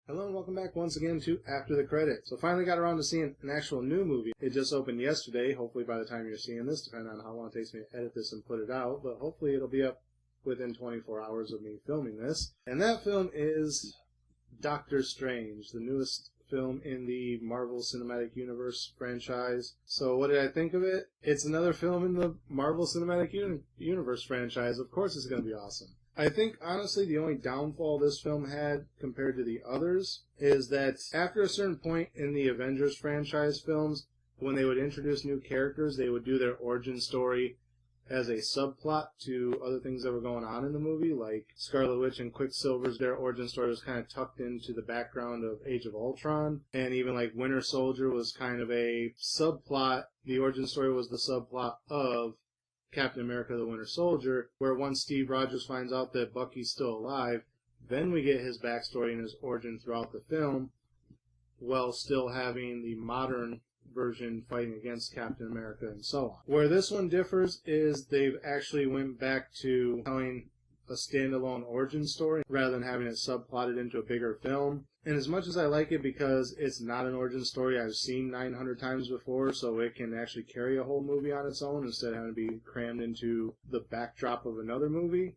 Hello and welcome back once again to After the Credits. So finally got around to seeing an actual new movie. It just opened yesterday. Hopefully by the time you're seeing this, depending on how long it takes me to edit this and put it out, but hopefully it'll be up within 24 hours of me filming this. And that film is Doctor Strange, the newest film in the Marvel Cinematic Universe franchise. So what did I think of it? It's another film in the Marvel Cinematic Universe franchise. Of course it's going to be awesome. I think, honestly, the only downfall this film had compared to the others is that after a certain point in the Avengers franchise films, when they would introduce new characters, they would do their origin story as a subplot to other things that were going on in the movie, like Scarlet Witch and Quicksilver's, their origin story was kind of tucked into the background of Age of Ultron, and even like Winter Soldier was kind of a subplot. The origin story was the subplot of Captain America the Winter Soldier, where once Steve Rogers finds out that Bucky's still alive, then we get his backstory and his origin throughout the film, while still having the modern version fighting against Captain America and so on. Where this one differs is they've actually went back to telling a standalone origin story rather than having it subplotted into a bigger film. And as much as I like it because it's not an origin story I've seen 900 times before, so it can actually carry a whole movie on its own instead of having to be crammed into the backdrop of another movie,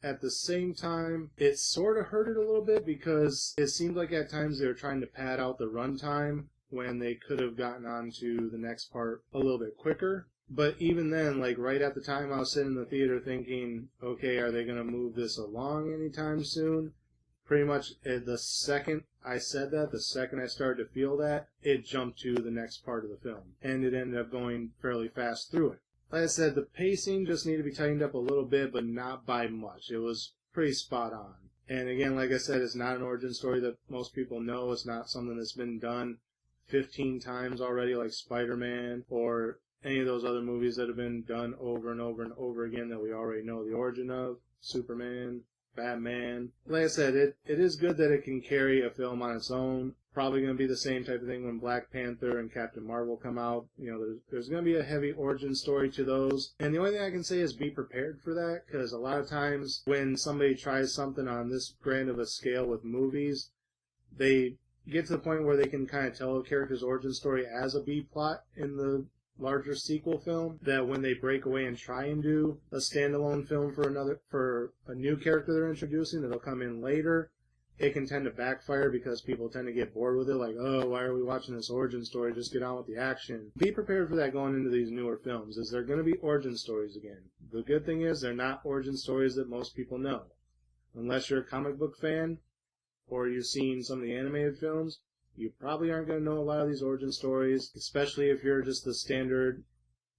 at the same time, it sort of hurt it a little bit because it seemed like at times they were trying to pad out the runtime when they could have gotten on to the next part a little bit quicker. But even then, like right at the time I was sitting in the theater thinking, okay, are they going to move this along anytime soon? Pretty much the second I said that, the second I started to feel that, it jumped to the next part of the film. And it ended up going fairly fast through it. Like I said, the pacing just needed to be tightened up a little bit, but not by much. It was pretty spot on. And again, like I said, it's not an origin story that most people know. It's not something that's been done 15 times already, like Spider-Man or any of those other movies that have been done over and over and over again that we already know the origin of. Superman, Batman. Like I said, it is good that it can carry a film on its own. Probably going to be the same type of thing when Black Panther and Captain Marvel come out. You know, there's going to be a heavy origin story to those. And the only thing I can say is be prepared for that, because a lot of times when somebody tries something on this grand of a scale with movies, they get to the point where they can kind of tell a character's origin story as a B-plot in the larger sequel film, that when they break away and try and do a standalone film for a new character they're introducing that'll come in later, it can tend to backfire because people tend to get bored with it, like, oh, why are we watching this origin story? Just get on with the action. Be prepared for that going into these newer films, is they're going to be origin stories again. The good thing is they're not origin stories that most people know. Unless you're a comic book fan or you've seen some of the animated films, you probably aren't going to know a lot of these origin stories, especially if you're just the standard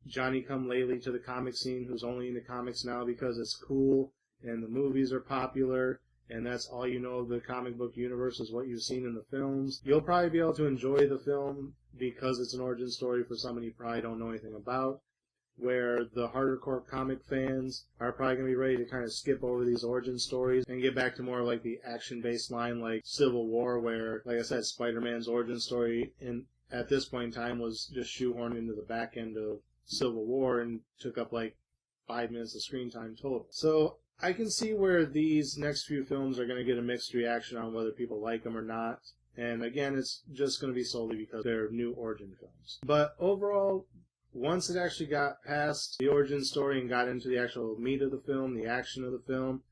Johnny-come-lately to the comic scene who's only into comics now because it's cool and the movies are popular, and that's all you know of the comic book universe is what you've seen in the films. You'll probably be able to enjoy the film because it's an origin story for somebody you probably don't know anything about, where the hardcore comic fans are probably going to be ready to kind of skip over these origin stories and get back to more like the action-based line like Civil War, where, like I said, Spider-Man's origin story at this point in time was just shoehorned into the back end of Civil War and took up like 5 minutes of screen time total. So I can see where these next few films are going to get a mixed reaction on whether people like them or not. And again, it's just going to be solely because they're new origin films. But overall, once it actually got past the origin story and got into the actual meat of the film, the action of the film,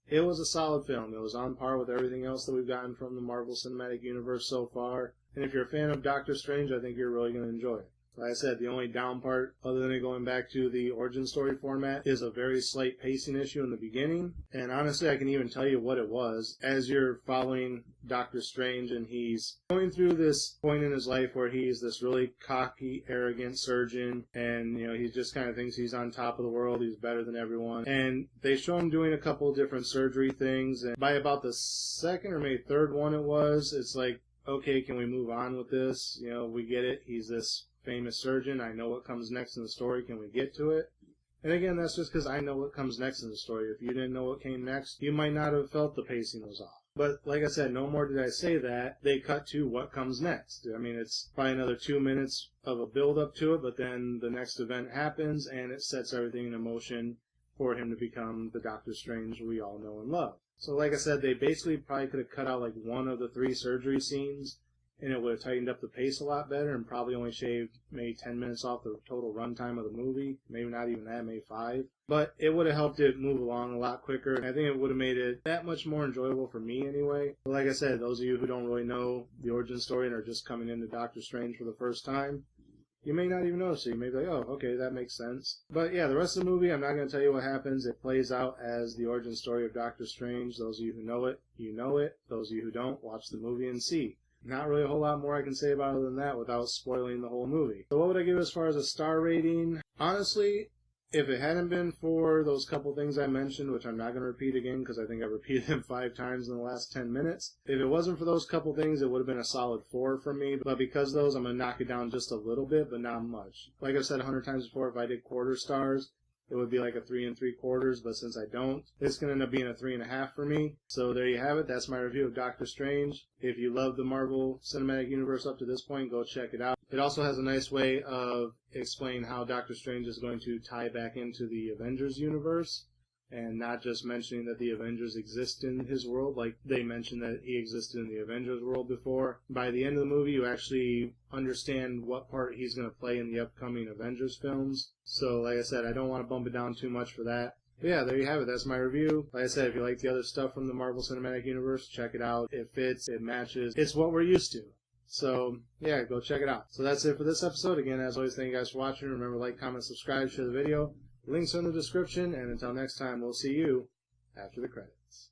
it was a solid film. It was on par with everything else that we've gotten from the Marvel Cinematic Universe so far. And if you're a fan of Doctor Strange, I think you're really going to enjoy it. Like I said, the only down part, other than it going back to the origin story format, is a very slight pacing issue in the beginning. And honestly, I can even tell you what it was. As you're following Doctor Strange and he's going through this point in his life where he's this really cocky, arrogant surgeon, and, you know, he just kind of thinks he's on top of the world, he's better than everyone. And they show him doing a couple of different surgery things, and by about the second or maybe third one it's like, okay, can we move on with this? You know, we get it. He's this famous surgeon. I know what comes next in the story. Can we get to it? And again, that's just because I know what comes next in the story. If you didn't know what came next, you might not have felt the pacing was off. But like I said, no more did I say that. They cut to what comes next. I mean, it's probably another 2 minutes of a build-up to it, but then the next event happens, and it sets everything in motion for him to become the Doctor Strange we all know and love. So like I said, they basically probably could have cut out like one of the 3 surgery scenes, and it would have tightened up the pace a lot better and probably only shaved maybe 10 minutes off the total runtime of the movie. Maybe not even that, maybe 5. But it would have helped it move along a lot quicker, and I think it would have made it that much more enjoyable for me anyway. But like I said, those of you who don't really know the origin story and are just coming into Doctor Strange for the first time, you may not even notice it. You may be like, oh, okay, that makes sense. But yeah, the rest of the movie, I'm not going to tell you what happens. It plays out as the origin story of Doctor Strange. Those of you who know it, you know it. Those of you who don't, watch the movie and see. Not really a whole lot more I can say about it than that without spoiling the whole movie. So what would I give as far as a star rating? Honestly, if it hadn't been for those couple things I mentioned, which I'm not going to repeat again because I think I repeated them 5 times in the last 10 minutes, if it wasn't for those couple things, it would have been a solid 4 for me. But because of those, I'm going to knock it down just a little bit, but not much. Like I've said 100 times before, if I did quarter stars, it would be like a 3 3/4, but since I don't, it's going to end up being a 3.5 for me. So there you have it. That's my review of Doctor Strange. If you love the Marvel Cinematic Universe up to this point, go check it out. It also has a nice way of explaining how Doctor Strange is going to tie back into the Avengers universe, and not just mentioning that the Avengers exist in his world, like they mentioned that he existed in the Avengers world before. By the end of the movie, you actually understand what part he's going to play in the upcoming Avengers films. So, like I said, I don't want to bump it down too much for that. But yeah, there you have it. That's my review. Like I said, if you like the other stuff from the Marvel Cinematic Universe, check it out. It fits, it matches. It's what we're used to. So, yeah, go check it out. So that's it for this episode. Again, as always, thank you guys for watching. Remember, like, comment, subscribe, share the video. Links are in the description, and until next time, we'll see you after the credits.